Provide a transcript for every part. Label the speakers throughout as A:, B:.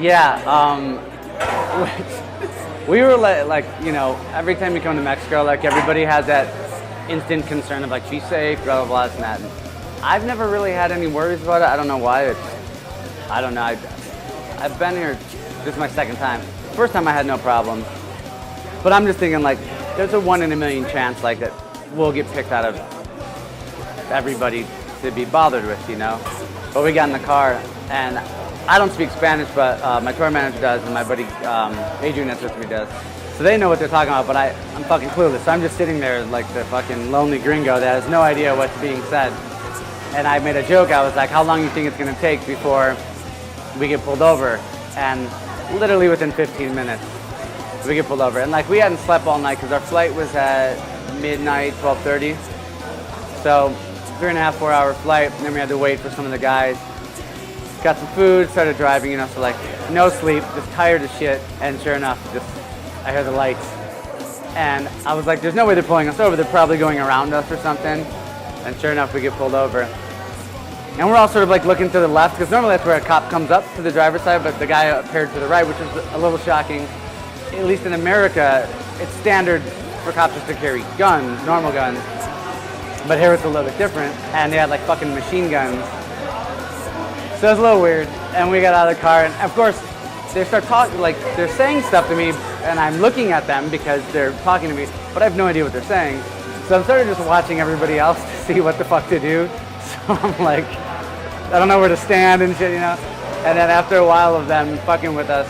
A: Yeah, we were like, you know, every time you come to Mexico, like everybody has that instant concern of like, be safe, blah, blah, blah, and that. And I've never really had any worries about it. I don't know why. I don't know. I've been here, this is my second time. First time I had no problem. But I'm just thinking like, there's a 1 in a million chance like that we'll get picked out of everybody to be bothered with, you know? But we got in the car, and I don't speak Spanish, but my tour manager does, and my buddy Adrian that's with me does. So they know what they're talking about, but I'm fucking clueless. So I'm just sitting there like the fucking lonely gringo that has no idea what's being said. And I made a joke. I was like, how long do you think it's going to take before we get pulled over? And literally within 15 minutes, we get pulled over. And like, we hadn't slept all night because our flight was at midnight, 12:30. So 3.5, 4 hour flight, and then we had to wait for some of the guys. Got some food, started driving, you know, so like no sleep, just tired as shit. And sure enough, I hear the lights. And I was like, there's no way they're pulling us over. They're probably going around us or something. And sure enough, we get pulled over. And we're all sort of like looking to the left, because normally that's where a cop comes up to the driver's side, but the guy appeared to the right, which was a little shocking. At least in America, it's standard for cops just to carry guns, normal guns. But here it's a little bit different, and they had like fucking machine guns. So it was a little weird, and we got out of the car, and of course, they start talking, like, they're saying stuff to me, and I'm looking at them because they're talking to me, but I have no idea what they're saying. So I'm sort of just watching everybody else to see what the fuck to do. So I'm like, I don't know where to stand and shit, you know? And then after a while of them fucking with us,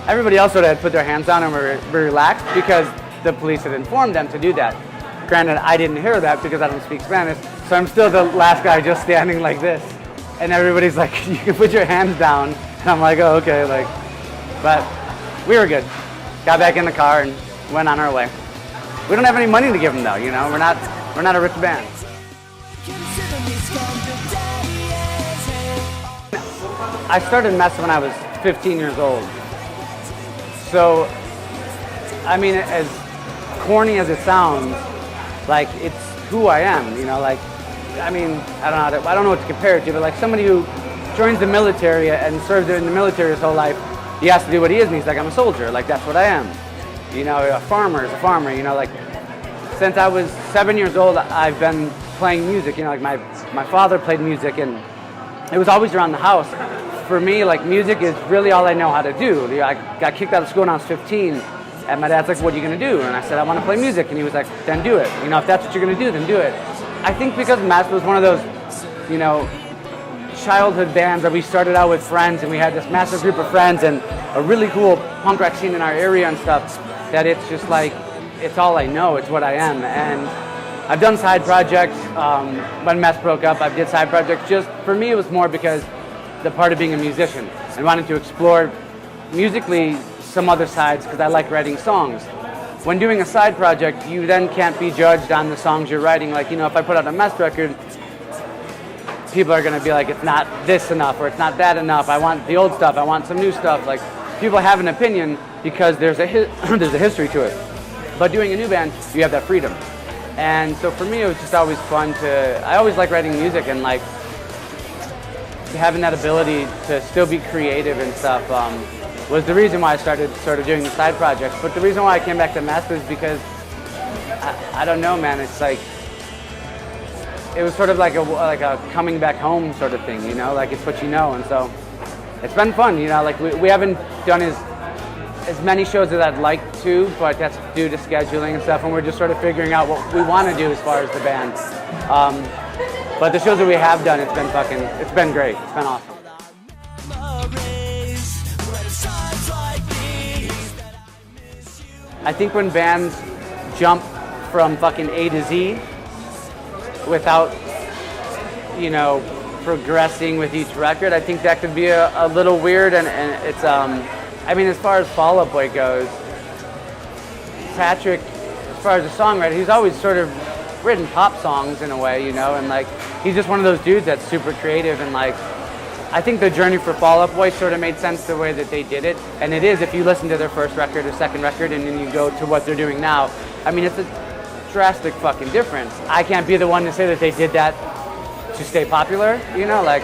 A: everybody else sort of had put their hands down and were relaxed because the police had informed them to do that. Granted, I didn't hear that because I don't speak Spanish, so I'm still the last guy just standing like this. And everybody's like, you can put your hands down. And I'm like, oh, okay, like, but we were good. Got back in the car and went on our way. We don't have any money to give them though, you know, we're not a rich band. I started Mest when I was 15 years old. So, I mean, as corny as it sounds, like, it's who I am, you know, like, I mean, I don't know what to compare it to, but like somebody who joins the military and serves in the military his whole life, he has to do what he is, and he's like, I'm a soldier, like, that's what I am. You know, a farmer is a farmer, you know, like, since I was 7 years old, I've been playing music, you know, like my father played music, and it was always around the house. For me, like, music is really all I know how to do. I got kicked out of school when I was 15, and my dad's like, what are you gonna do? And I said, I wanna play music, and he was like, then do it. You know, if that's what you're gonna do, then do it. I think because Mest was one of those, you know, childhood bands that we started out with friends, and we had this massive group of friends and a really cool punk rock scene in our area and stuff, that it's just like, it's all I know, it's what I am. And I've done side projects. When Mest broke up, I did side projects. Just, for me, it was more because the part of being a musician and wanting to explore musically some other sides, because I like writing songs. When doing a side project, you then can't be judged on the songs you're writing. Like, you know, if I put out a Mest record, people are gonna be like, it's not this enough, or it's not that enough. I want the old stuff, I want some new stuff. Like, people have an opinion because there's a history to it. But doing a new band, you have that freedom. And so for me, it was just always fun I always like writing music, and like, having that ability to still be creative and stuff was the reason why I started sort of doing the side projects. But the reason why I came back to Mest is because, I don't know, man, it's like, it was sort of like a coming back home sort of thing, you know, like, it's what you know. And so it's been fun, you know, like, we haven't done as many shows as I'd like to, but that's due to scheduling and stuff, and we're just sort of figuring out what we want to do as far as the band. But the shows that we have done, it's been great, it's been awesome. I think when bands jump from fucking A to Z without, you know, progressing with each record, I think that could be a little weird, and it's, I mean, as far as Fall Out Boy goes, Patrick, as far as a songwriter, he's always sort of written pop songs in a way, you know, and like, he's just one of those dudes that's super creative, and like, I think the journey for Fall Out Boy sort of made sense the way that they did it, and it is, if you listen to their first record or second record and then you go to what they're doing now, I mean, it's a drastic fucking difference. I can't be the one to say that they did that to stay popular, you know, like,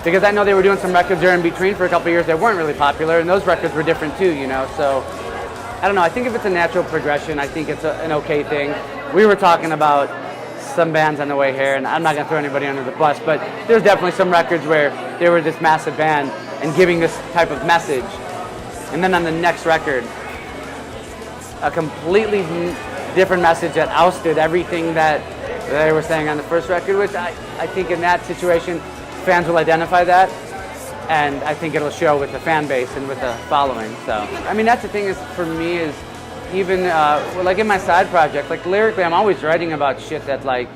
A: because I know they were doing some records there in between for a couple of years that weren't really popular, and those records were different too, you know. So I don't know. I think if it's a natural progression, I think it's an okay thing. We were talking about some bands on the way here, and I'm not gonna throw anybody under the bus, but there's definitely some records where they were this massive band and giving this type of message, and then on the next record, a completely different message that ousted everything that they were saying on the first record, which I think in that situation, fans will identify that, and I think it'll show with the fan base and with the following. So, I mean, that's the thing is, for me, is even, like in my side project, like lyrically, I'm always writing about shit that like,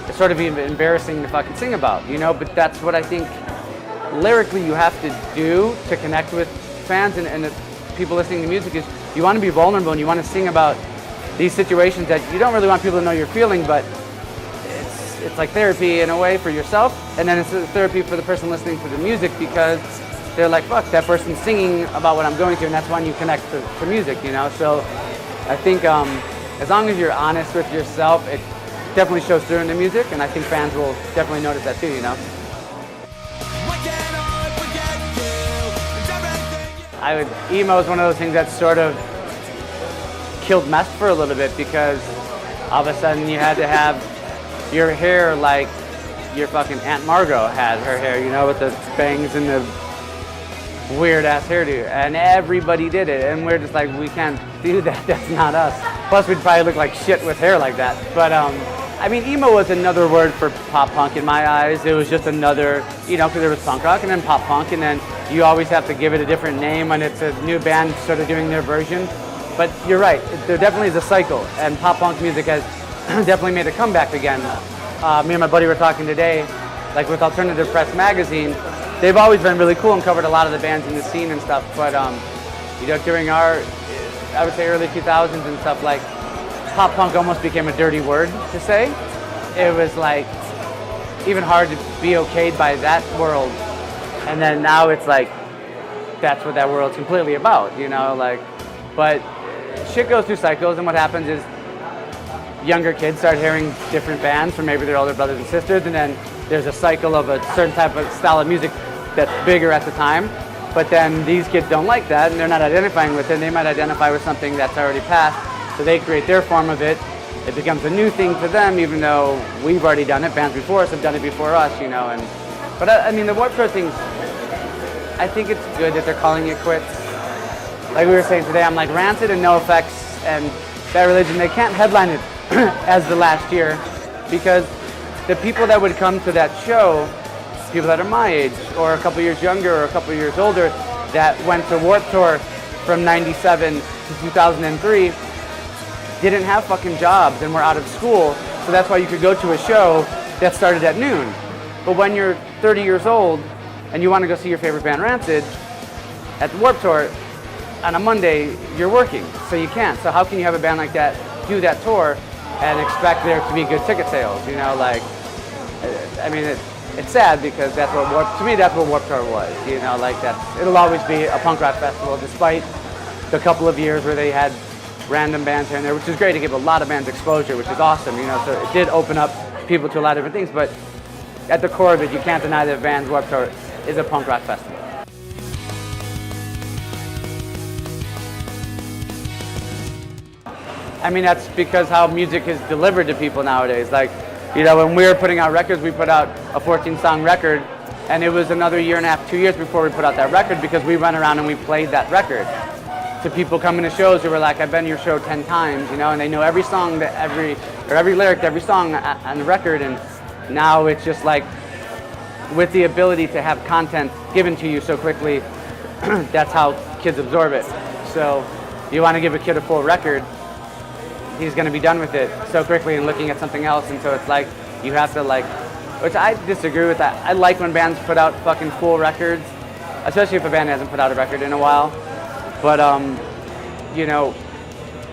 A: it's sort of even embarrassing to fucking sing about, you know, but that's what I think lyrically you have to do to connect with fans and the people listening to music is you want to be vulnerable and you want to sing about these situations that you don't really want people to know you're feeling, but it's like therapy in a way for yourself, and then it's therapy for the person listening to the music because they're like, fuck, that person's singing about what I'm going through, and that's when you connect to music, you know? So I think as long as you're honest with yourself, it definitely shows through in the music, and I think fans will definitely notice that too, you know? Emo is one of those things that sort of killed Mest for a little bit because all of a sudden you had to have your hair like your fucking Aunt Margot had her hair, you know, with the bangs and the weird ass hairdo, and everybody did it, and we're just like, we can't do that, that's not us. Plus we'd probably look like shit with hair like that. But I mean, emo was another word for pop punk in my eyes. It was just another, you know, because there was punk rock and then pop punk, and then you always have to give it a different name when it's a new band sort of doing their version. But you're right, there definitely is a cycle, and pop punk music has definitely made a comeback again. Me and my buddy were talking today, like with Alternative Press magazine, they've always been really cool and covered a lot of the bands in the scene and stuff, but you know, during our, I would say early 2000s and stuff, like pop punk almost became a dirty word to say. It was like even hard to be okayed by that world, and then now it's like that's what that world's completely about, you know, like, but shit goes through cycles, and what happens is younger kids start hearing different bands from maybe their older brothers and sisters, and then there's a cycle of a certain type of style of music that's bigger at the time, but then these kids don't like that and they're not identifying with it, and they might identify with something that's already passed, so they create their form of it. It becomes a new thing for them, even though we've already done it, bands before us have done it before us, you know. But I mean, the Warped Tour thing, I think it's good that they're calling it quits. Like we were saying today, I'm like, Rancid and NoFX and Bad Religion, they can't headline it as the last year, because the people that would come to that show, people that are my age or a couple years younger or a couple years older that went to Warped Tour from 97 to 2003 didn't have fucking jobs and were out of school, so that's why you could go to a show that started at noon. But when you're 30 years old and you want to go see your favorite band Rancid at the Warped Tour on a Monday, you're working, so you can't. So how can you have a band like that do that tour and expect there to be good ticket sales, you know? Like, I mean, it's sad because that's what to me that's what Warped Tour was, you know? Like, it'll always be a punk rock festival, despite the couple of years where they had random bands here and there, which is great to give a lot of bands exposure, which is awesome, you know? So it did open up people to a lot of different things, but at the core of it, you can't deny that Vans Warped Tour is a punk rock festival. I mean, that's because how music is delivered to people nowadays. Like, you know, when we were putting out records, we put out a 14-song record, and it was another year and a half, 2 years before we put out that record, because we went around and we played that record to people coming to shows who were like, I've been to your show 10 times, you know, and they know every song, every lyric to every song on the record, and now it's just like, with the ability to have content given to you so quickly, that's how kids absorb it. So you want to give a kid a full record, he's going to be done with it so quickly and looking at something else, and so it's like, you have to like, which I disagree with that. I like when bands put out fucking full records, especially if a band hasn't put out a record in a while. But, you know,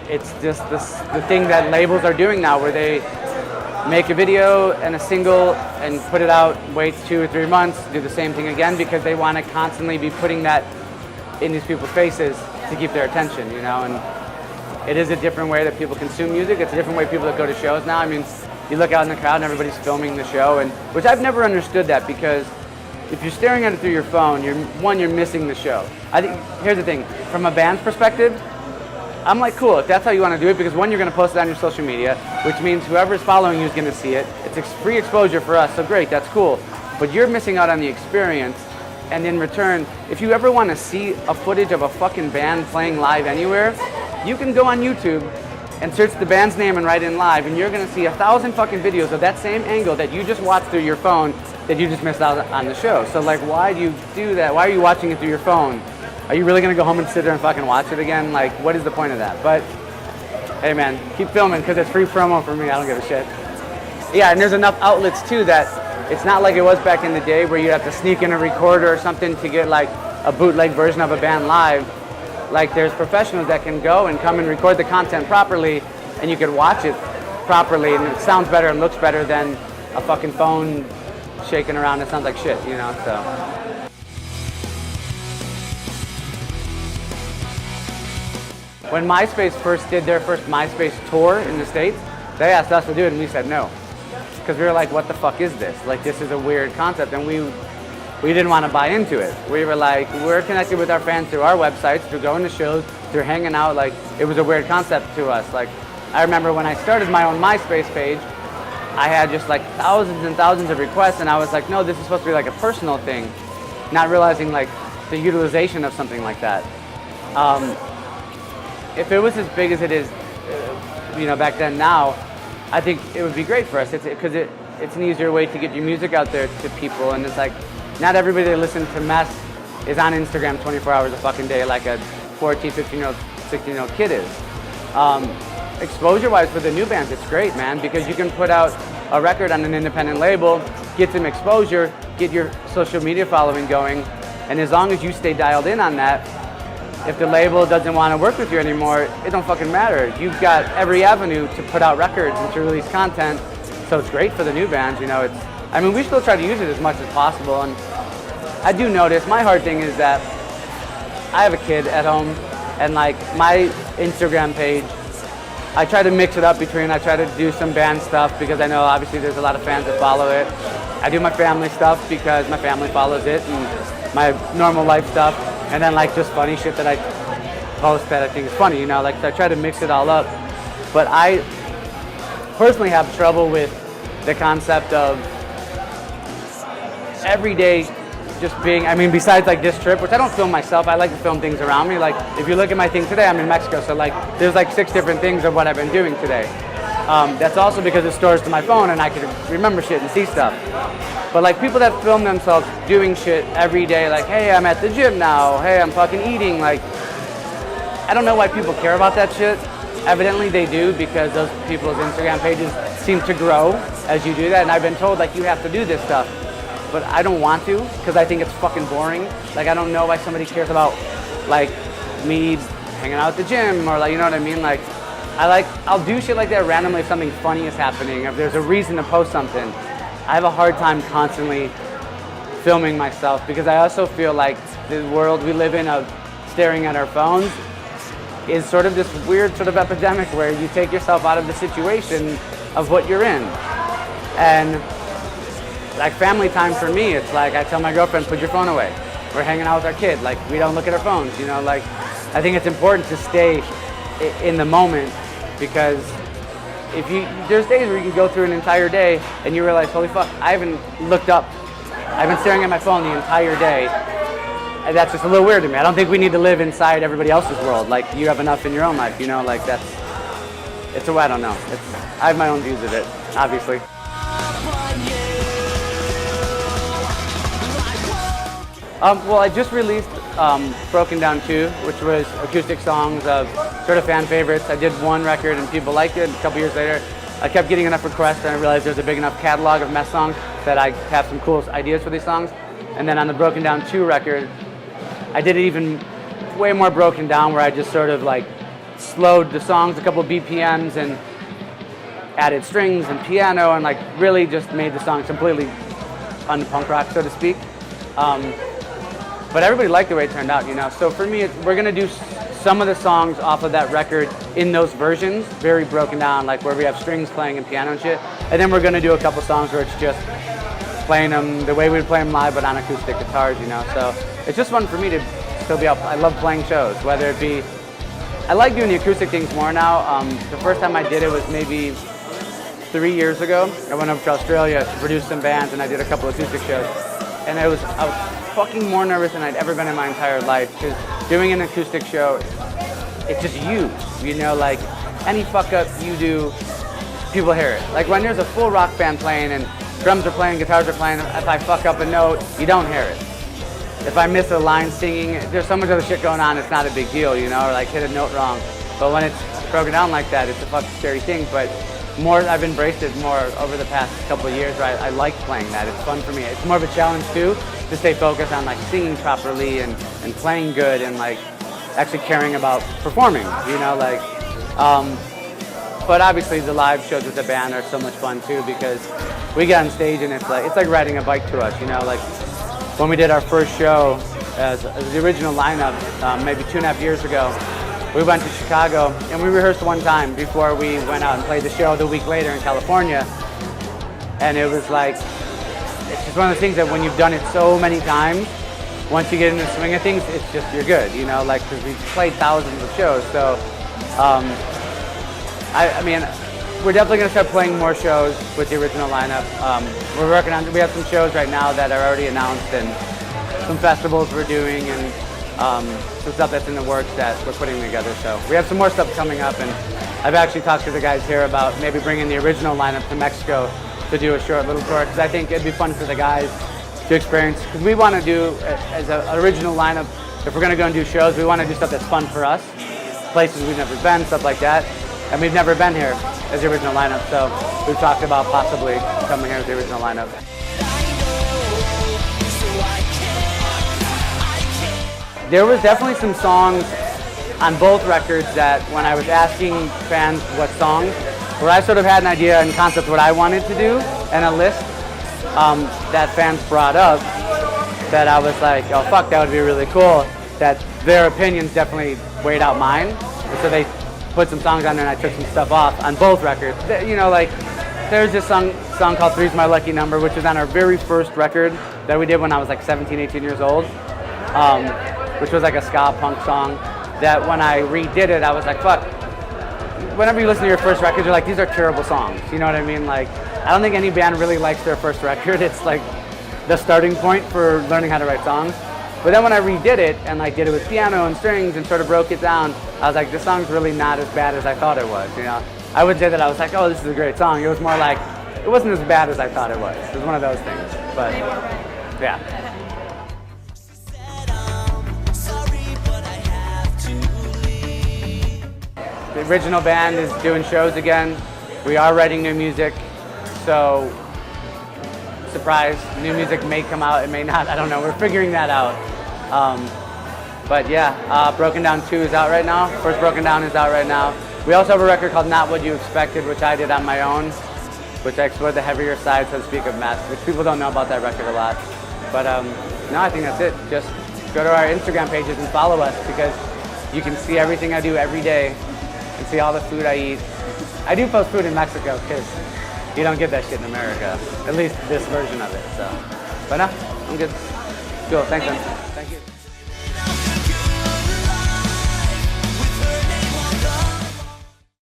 A: it's just the thing that labels are doing now, where they make a video and a single and put it out, wait 2 or 3 months, do the same thing again, because they want to constantly be putting that in these people's faces to keep their attention, you know. And it is a different way that people consume music. It's a different way people that go to shows now. I mean, you look out in the crowd and everybody's filming the show, and which I've never understood that, because, if you're staring at it through your phone, you're missing the show. I think, here's the thing, from a band's perspective, I'm like, cool, if that's how you want to do it, because one, you're going to post it on your social media, which means whoever's following you is going to see it. It's free exposure for us, so great, that's cool. But you're missing out on the experience, and in return, if you ever want to see a footage of a fucking band playing live anywhere, you can go on YouTube and search the band's name and write in live, and you're going to see 1,000 fucking videos of that same angle that you just watched through your phone that you just missed out on the show. So like, why do you do that? Why are you watching it through your phone? Are you really going to go home and sit there and fucking watch it again? Like, what is the point of that? But, hey man, keep filming because it's free promo for me. I don't give a shit. Yeah, and there's enough outlets too that it's not like it was back in the day where you have to sneak in a recorder or something to get like a bootleg version of a band live. Like, there's professionals that can go and come and record the content properly, and you can watch it properly, and it sounds better and looks better than a fucking phone shaking around. It sounds like shit, you know, so. When MySpace first did their first MySpace tour in the States, they asked us to do it, and we said no. Because we were like, what the fuck is this? Like, this is a weird concept, and we didn't want to buy into it. We were like, we're connected with our fans through our websites, through going to shows, through hanging out. Like, it was a weird concept to us. Like, I remember when I started my own MySpace page, I had just like thousands and thousands of requests, and I was like, no, this is supposed to be like a personal thing, not realizing like the utilization of something like that. If it was as big as it is, you know, back then now, I think it would be great for us. Because it's an easier way to get your music out there to people, and it's like, not everybody that listens to Mest is on Instagram 24 hours a fucking day like a 14, 15-year-old, 16-year-old kid is. Exposure-wise for the new bands, it's great, man, because you can put out a record on an independent label, get some exposure, get your social media following going, and as long as you stay dialed in on that, if the label doesn't want to work with you anymore, it don't fucking matter. You've got every avenue to put out records and to release content, so it's great for the new bands, you know. I mean, we still try to use it as much as possible, and I do notice, my hard thing is that I have a kid at home, and like my Instagram page, I try to mix it up between, I try to do some band stuff because I know obviously there's a lot of fans that follow it. I do my family stuff because my family follows it, and my normal life stuff, and then like just funny shit that I post that I think is funny, you know, like so I try to mix it all up. But I personally have trouble with the concept of every day just being, I mean, besides like this trip, which I don't film myself, I like to film things around me. Like, if you look at my thing today, I'm in Mexico, so like, there's like 6 different things of what I've been doing today. That's also because it stores to my phone and I can remember shit and see stuff. But like, people that film themselves doing shit every day, like, hey, I'm at the gym now, hey, I'm fucking eating, like, I don't know why people care about that shit. Evidently they do, because those people's Instagram pages seem to grow as you do that, and I've been told, like, you have to do this stuff. But I don't want to, because I think it's fucking boring. Like, I don't know why somebody cares about, like, me hanging out at the gym, or like, you know what I mean? Like, I'll do shit like that randomly if something funny is happening, if there's a reason to post something. I have a hard time constantly filming myself, because I also feel like the world we live in of staring at our phones is sort of this weird sort of epidemic where you take yourself out of the situation of what you're in. And like family time for me, it's like I tell my girlfriend, put your phone away. We're hanging out with our kid, like we don't look at our phones, you know, like I think it's important to stay in the moment, because there's days where you can go through an entire day and you realize, holy fuck, I haven't looked up. I've been staring at my phone the entire day. And that's just a little weird to me. I don't think we need to live inside everybody else's world. Like, you have enough in your own life, you know, like I don't know. I have my own views of it, obviously. Well, I just released Broken Down 2, which was acoustic songs of sort of fan favorites. I did one record and people liked it. A couple years later, I kept getting enough requests and I realized there's a big enough catalog of Mest songs that I have some cool ideas for these songs. And then on the Broken Down 2 record, I did it even way more broken down, where I just sort of like slowed the songs a couple of BPMs and added strings and piano and like really just made the song completely un-punk rock, so to speak. But everybody liked the way it turned out, you know. So for me, we're gonna do some of the songs off of that record in those versions, very broken down, like where we have strings playing and piano and shit. And then we're gonna do a couple songs where it's just playing them the way we would play them live, but on acoustic guitars, you know. So it's just fun for me to still be up. I love playing shows, whether it be, I like doing the acoustic things more now. The first time I did it was maybe 3 years ago. I went over to Australia to produce some bands, and I did a couple of acoustic shows. And I was fucking more nervous than I'd ever been in my entire life, because doing an acoustic show, it's just you know, like any fuck up you do, people hear it. Like when there's a full rock band playing and drums are playing, guitars are playing, if I fuck up a note, you don't hear it. If I miss a line singing, there's so much other shit going on, it's not a big deal, you know, or like hit a note wrong. But when it's broken down like that, it's a fucking scary thing. But I've embraced it more over the past couple of years, where I like playing that. It's fun for me. It's more of a challenge too, to stay focused on like singing properly and playing good and like actually caring about performing, you know, like, but obviously the live shows with the band are so much fun too, because we get on stage and it's like riding a bike to us, you know, like when we did our first show as the original lineup, maybe 2.5 years ago, we went to Chicago and we rehearsed one time before we went out and played the show the week later in California. And it was like, it's just one of those things that when you've done it so many times, once you get in the swing of things, it's just, you're good, you know, like, because we've played thousands of shows. So, I mean, we're definitely going to start playing more shows with the original lineup. We're working on, we have some shows right now that are already announced, and some festivals we're doing, and some stuff that's in the works that we're putting together. So we have some more stuff coming up, and I've actually talked to the guys here about maybe bringing the original lineup to Mexico to do a short little tour, because I think it'd be fun for the guys to experience, because we want to do, as an original lineup, if we're going to go and do shows, we want to do stuff that's fun for us, places we've never been, stuff like that, and we've never been here as the original lineup, so we've talked about possibly coming here as the original lineup. There was definitely some songs on both records that when I was asking fans what songs, where I sort of had an idea and concept what I wanted to do, and a list that fans brought up, that I was like, oh fuck, that would be really cool, that their opinions definitely weighed out mine. And so they put some songs on there and I took some stuff off on both records. You know, like, there's this song called Three's My Lucky Number, which was on our very first record that we did when I was like 17, 18 years old, which was like a ska punk song, that when I redid it, I was like, fuck, whenever you listen to your first record, you're like, these are terrible songs, you know what I mean? Like, I don't think any band really likes their first record. It's like the starting point for learning how to write songs. But then when I redid it and like did it with piano and strings and sort of broke it down, I was like, this song's really not as bad as I thought it was, you know? I would say that I was like, oh, this is a great song. It was more like, it wasn't as bad as I thought it was. It was one of those things, but yeah. The original band is doing shows again. We are writing new music, so surprise, new music may come out, it may not, I don't know, we're figuring that out. But yeah, Broken Down 2 is out right now. First Broken Down is out right now. We also have a record called Not What You Expected, which I did on my own, which I explored the heavier side, so to speak, of Mest, which people don't know about that record a lot. But no, I think that's it. Just go to our Instagram pages and follow us, because you can see everything I do every day and see all the food I eat. I do post food in Mexico, because you don't get that shit in America, at least this version of it. So, but no, I'm good. Cool, thanks, man.